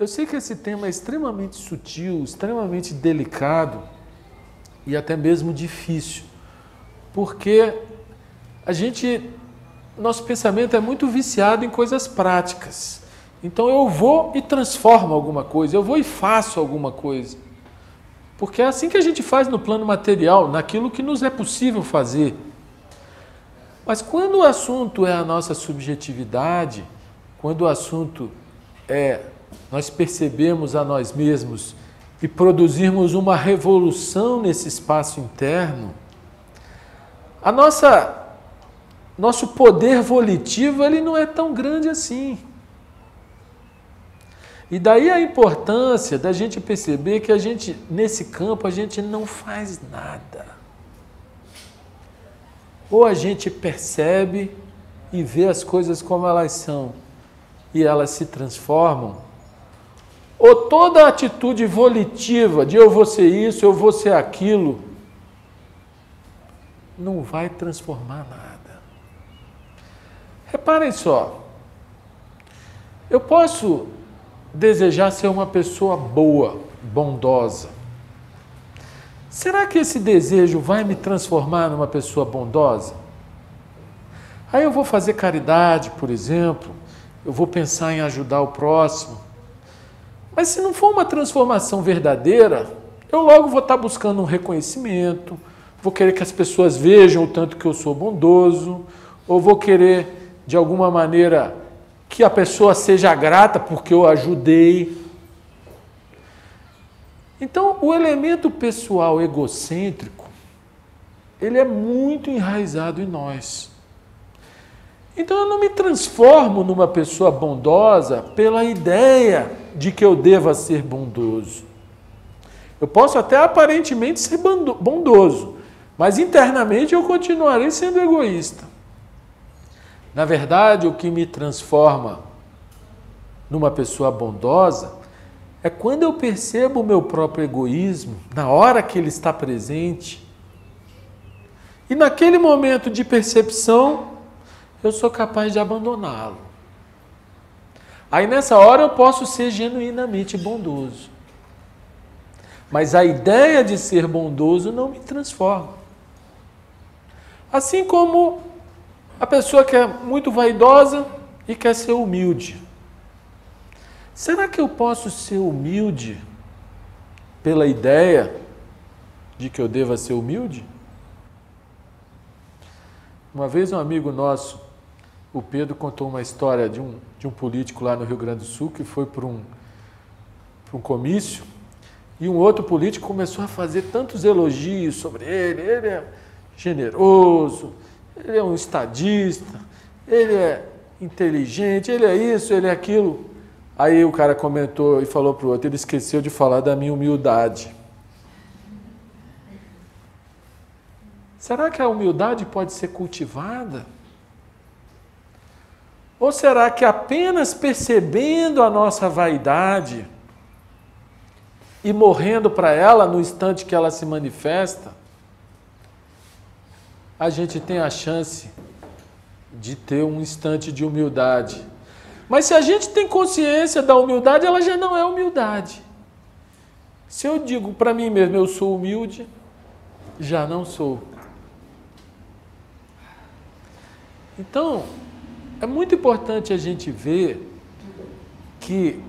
Eu sei que esse tema é extremamente sutil, extremamente delicado e até mesmo difícil, porque nosso pensamento é muito viciado em coisas práticas. Então eu vou e transformo alguma coisa, eu vou e faço alguma coisa. Porque é assim que a gente faz no plano material, naquilo que nos é possível fazer. Mas quando o assunto é a nossa subjetividade, quando o assunto é nós percebermos a nós mesmos e produzirmos uma revolução nesse espaço interno, nosso poder volitivo ele não é tão grande assim. E daí a importância da gente perceber que nesse campo, a gente não faz nada. Ou a gente percebe e vê as coisas como elas são e elas se transformam, ou toda a atitude volitiva de eu vou ser isso, eu vou ser aquilo, não vai transformar nada. Reparem só, eu posso desejar ser uma pessoa boa, bondosa. Será que esse desejo vai me transformar numa pessoa bondosa? Aí eu vou fazer caridade, por exemplo, eu vou pensar em ajudar o próximo. Mas se não for uma transformação verdadeira, eu logo vou estar buscando um reconhecimento, vou querer que as pessoas vejam o tanto que eu sou bondoso, ou vou querer, de alguma maneira, que a pessoa seja grata porque eu ajudei. Então, o elemento pessoal egocêntrico, ele é muito enraizado em nós. Então, eu não me transformo numa pessoa bondosa pela ideia de que eu deva ser bondoso. Eu posso até aparentemente ser bondoso, mas internamente eu continuarei sendo egoísta. Na verdade, o que me transforma numa pessoa bondosa é quando eu percebo o meu próprio egoísmo, na hora que ele está presente, e naquele momento de percepção, eu sou capaz de abandoná-lo. Aí nessa hora eu posso ser genuinamente bondoso. Mas a ideia de ser bondoso não me transforma. Assim como a pessoa que é muito vaidosa e quer ser humilde. Será que eu posso ser humilde pela ideia de que eu deva ser humilde? Uma vez um amigo nosso, o Pedro, contou uma história de um político lá no Rio Grande do Sul que foi para um comício e um outro político começou a fazer tantos elogios sobre ele. Ele é generoso, ele é um estadista, ele é inteligente, ele é isso, ele é aquilo. Aí o cara comentou e falou para o outro, ele esqueceu de falar da minha humildade. Será que a humildade pode ser cultivada? Ou será que apenas percebendo a nossa vaidade e morrendo para ela no instante que ela se manifesta, a gente tem a chance de ter um instante de humildade? Mas se a gente tem consciência da humildade, ela já não é humildade. Se eu digo para mim mesmo, eu sou humilde, já não sou. Então, é muito importante a gente ver que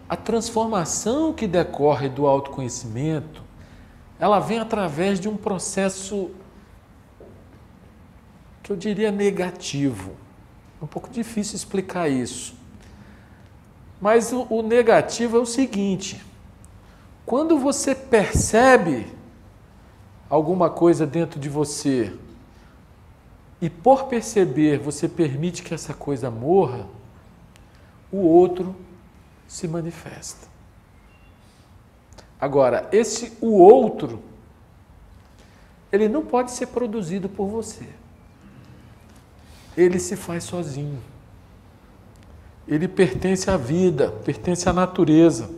a transformação que decorre do autoconhecimento, ela vem através de um processo que eu diria negativo. É um pouco difícil explicar isso. Mas o negativo é o seguinte: quando você percebe alguma coisa dentro de você e por perceber você permite que essa coisa morra, o outro se manifesta. Agora, o outro, ele não pode ser produzido por você. Ele se faz sozinho. Ele pertence à vida, pertence à natureza.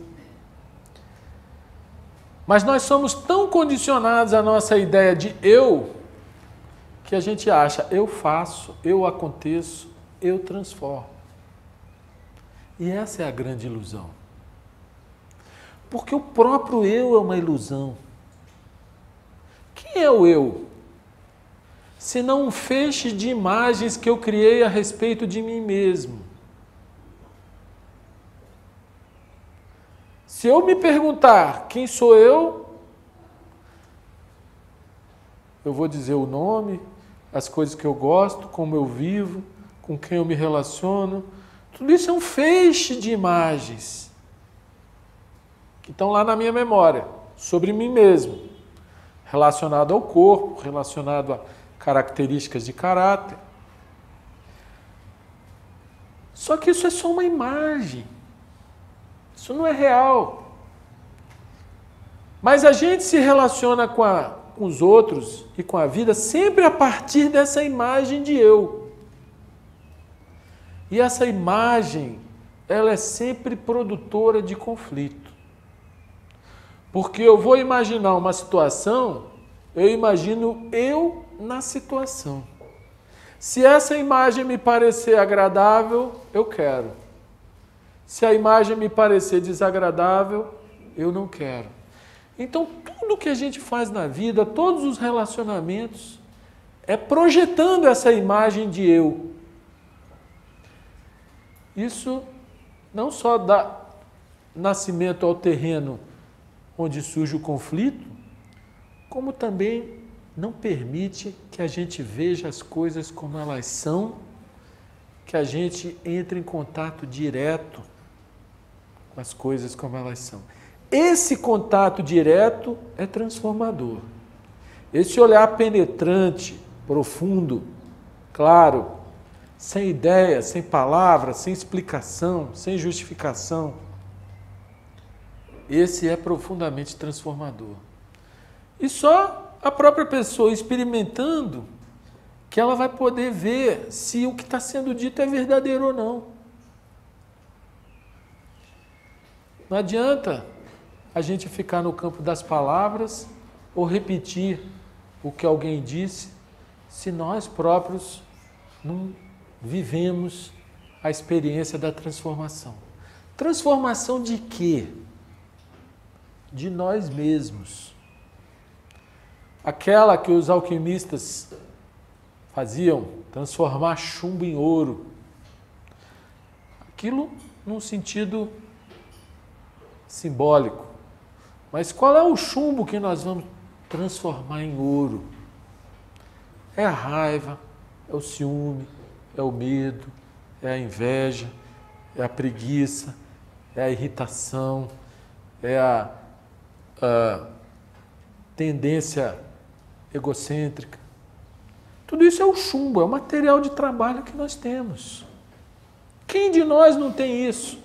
Mas nós somos tão condicionados à nossa ideia de eu, que a gente acha, eu faço, eu aconteço, eu transformo. E essa é a grande ilusão. Porque o próprio eu é uma ilusão. Quem é o eu? Senão um feixe de imagens que eu criei a respeito de mim mesmo. Se eu me perguntar quem sou eu vou dizer o nome, as coisas que eu gosto, como eu vivo, com quem eu me relaciono. Tudo isso é um feixe de imagens que estão lá na minha memória, sobre mim mesmo, relacionado ao corpo, relacionado a características de caráter. Só que isso é só uma imagem. Isso não é real. Mas a gente se relaciona com os outros e com a vida sempre a partir dessa imagem de eu. E essa imagem, ela é sempre produtora de conflito. Porque eu vou imaginar uma situação, eu imagino eu na situação. Se essa imagem me parecer agradável, eu quero. Se a imagem me parecer desagradável, eu não quero. Então, tudo que a gente faz na vida, todos os relacionamentos, é projetando essa imagem de eu. Isso não só dá nascimento ao terreno onde surge o conflito, como também não permite que a gente veja as coisas como elas são, que a gente entre em contato direto com as coisas como elas são. Esse contato direto é transformador. Esse olhar penetrante, profundo, claro, sem ideia, sem palavras, sem explicação, sem justificação, esse é profundamente transformador. E só a própria pessoa experimentando que ela vai poder ver se o que está sendo dito é verdadeiro ou não. Não adianta a gente ficar no campo das palavras ou repetir o que alguém disse se nós próprios não vivemos a experiência da transformação. Transformação de quê? De nós mesmos. Aquela que os alquimistas faziam, transformar chumbo em ouro. Aquilo num sentido simbólico. Mas qual é o chumbo que nós vamos transformar em ouro? É a raiva, é o ciúme, é o medo, é a inveja, é a preguiça, é a irritação, é a tendência egocêntrica. Tudo isso é o chumbo, é o material de trabalho que nós temos. Quem de nós não tem isso?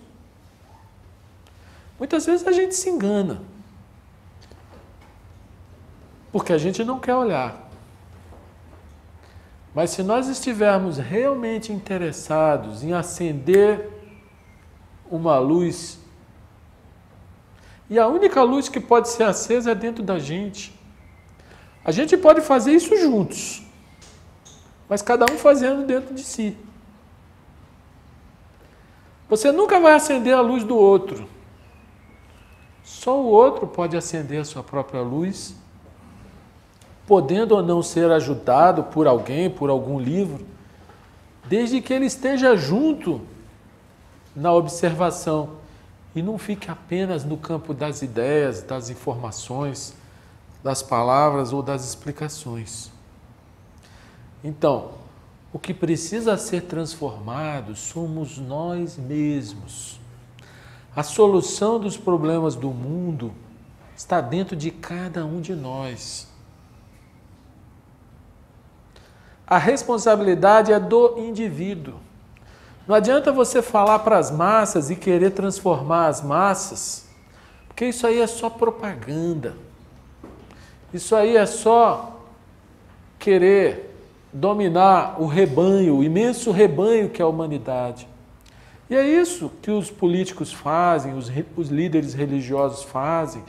Muitas vezes a gente se engana, porque a gente não quer olhar. Mas se nós estivermos realmente interessados em acender uma luz, e a única luz que pode ser acesa é dentro da gente. A gente pode fazer isso juntos, mas cada um fazendo dentro de si. Você nunca vai acender a luz do outro. Só o outro pode acender a sua própria luz, podendo ou não ser ajudado por alguém, por algum livro, desde que ele esteja junto na observação e não fique apenas no campo das ideias, das informações, das palavras ou das explicações. Então, o que precisa ser transformado somos nós mesmos. A solução dos problemas do mundo está dentro de cada um de nós. A responsabilidade é do indivíduo. Não adianta você falar para as massas e querer transformar as massas, porque isso aí é só propaganda. Isso aí é só querer dominar o rebanho, o imenso rebanho que é a humanidade. E é isso que os políticos fazem, os líderes religiosos fazem,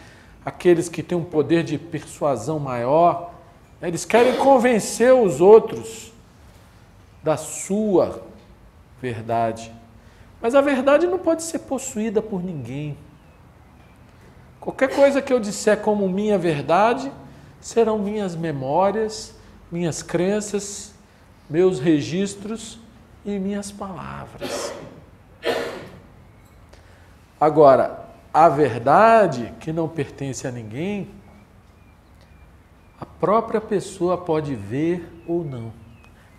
aqueles que têm um poder de persuasão maior. Eles querem convencer os outros da sua verdade. Mas a verdade não pode ser possuída por ninguém. Qualquer coisa que eu disser como minha verdade, serão minhas memórias, minhas crenças, meus registros e minhas palavras. Agora, a verdade, que não pertence a ninguém, a própria pessoa pode ver ou não.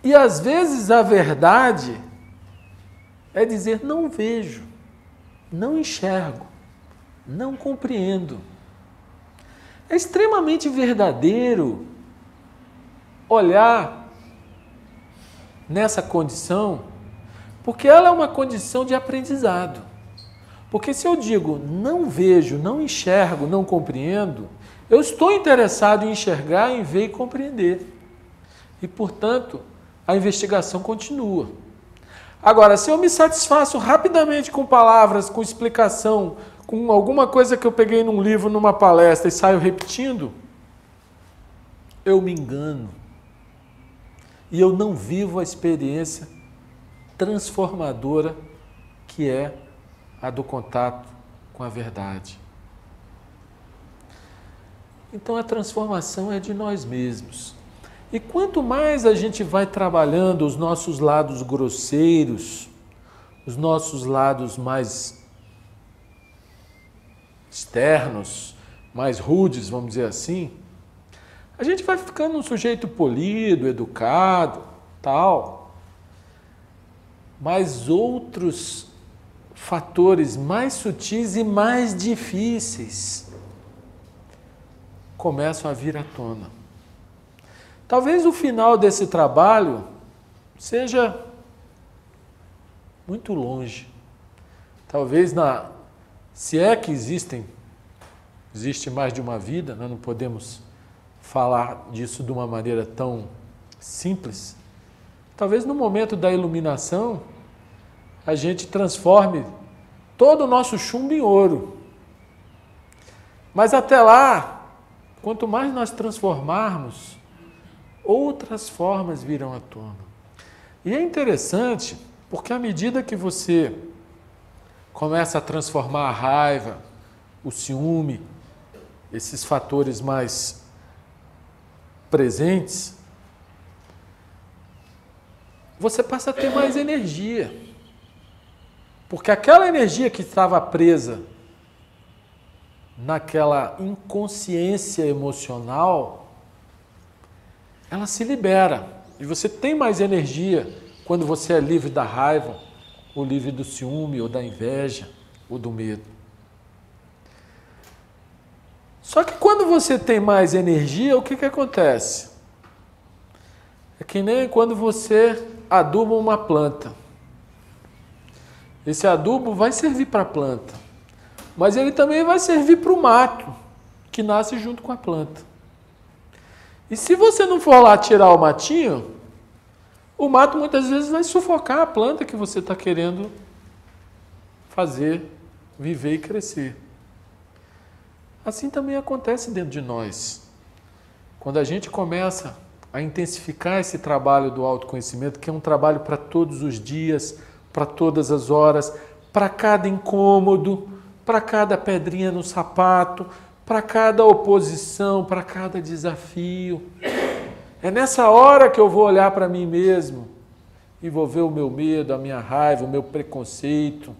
E às vezes a verdade é dizer não vejo, não enxergo, não compreendo. É extremamente verdadeiro olhar nessa condição, porque ela é uma condição de aprendizado. Porque se eu digo não vejo, não enxergo, não compreendo, eu estou interessado em enxergar, em ver e compreender. E, portanto, a investigação continua. Agora, se eu me satisfaço rapidamente com palavras, com explicação, com alguma coisa que eu peguei num livro, numa palestra e saio repetindo, eu me engano. E eu não vivo a experiência transformadora que é a do contato com a verdade. Então a transformação é de nós mesmos. E quanto mais a gente vai trabalhando os nossos lados grosseiros, os nossos lados mais externos, mais rudes, vamos dizer assim, a gente vai ficando um sujeito polido, educado, tal. Mas outros fatores mais sutis e mais difíceis começam a vir à tona. Talvez o final desse trabalho seja muito longe. Talvez se é que existe mais de uma vida, nós não podemos falar disso de uma maneira tão simples. Talvez no momento da iluminação a gente transforme todo o nosso chumbo em ouro. Mas até lá, quanto mais nós transformarmos, outras formas virão à tona. E é interessante, porque à medida que você começa a transformar a raiva, o ciúme, esses fatores mais presentes, você passa a ter mais energia. Porque aquela energia que estava presa naquela inconsciência emocional, ela se libera. E você tem mais energia quando você é livre da raiva, ou livre do ciúme, ou da inveja, ou do medo. Só que quando você tem mais energia, o que acontece? É que nem quando você aduba uma planta. Esse adubo vai servir para a planta, mas ele também vai servir para o mato, que nasce junto com a planta. E se você não for lá tirar o matinho, o mato muitas vezes vai sufocar a planta que você está querendo fazer, viver e crescer. Assim também acontece dentro de nós. Quando a gente começa a intensificar esse trabalho do autoconhecimento, que é um trabalho para todos os dias, para todas as horas, para cada incômodo, para cada pedrinha no sapato, para cada oposição, para cada desafio. É nessa hora que eu vou olhar para mim mesmo e vou ver o meu medo, a minha raiva, o meu preconceito.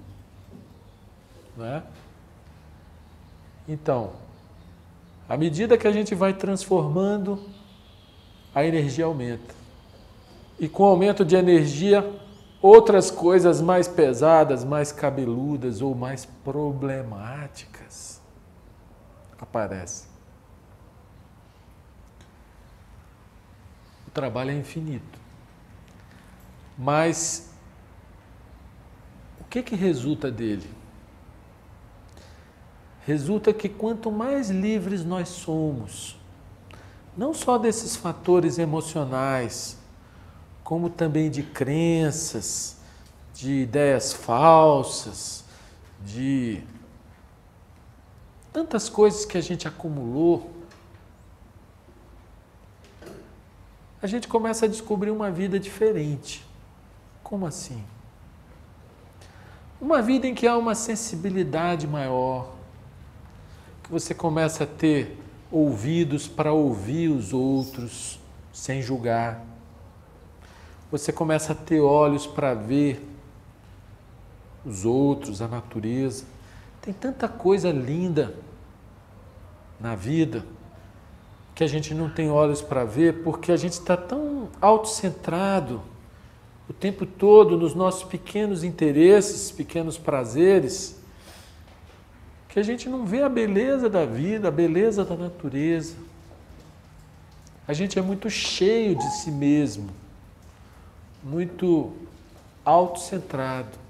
Não é? Então, à medida que a gente vai transformando, a energia aumenta. E com o aumento de energia, outras coisas mais pesadas, mais cabeludas ou mais problemáticas aparecem. O trabalho é infinito. Mas o que resulta dele? Resulta que quanto mais livres nós somos, não só desses fatores emocionais, como também de crenças, de ideias falsas, de tantas coisas que a gente acumulou, a gente começa a descobrir uma vida diferente. Como assim? Uma vida em que há uma sensibilidade maior, que você começa a ter ouvidos para ouvir os outros sem julgar. Você começa a ter olhos para ver os outros, a natureza. Tem tanta coisa linda na vida que a gente não tem olhos para ver porque a gente está tão autocentrado o tempo todo nos nossos pequenos interesses, pequenos prazeres, que a gente não vê a beleza da vida, a beleza da natureza. A gente é muito cheio de si mesmo, muito autocentrado.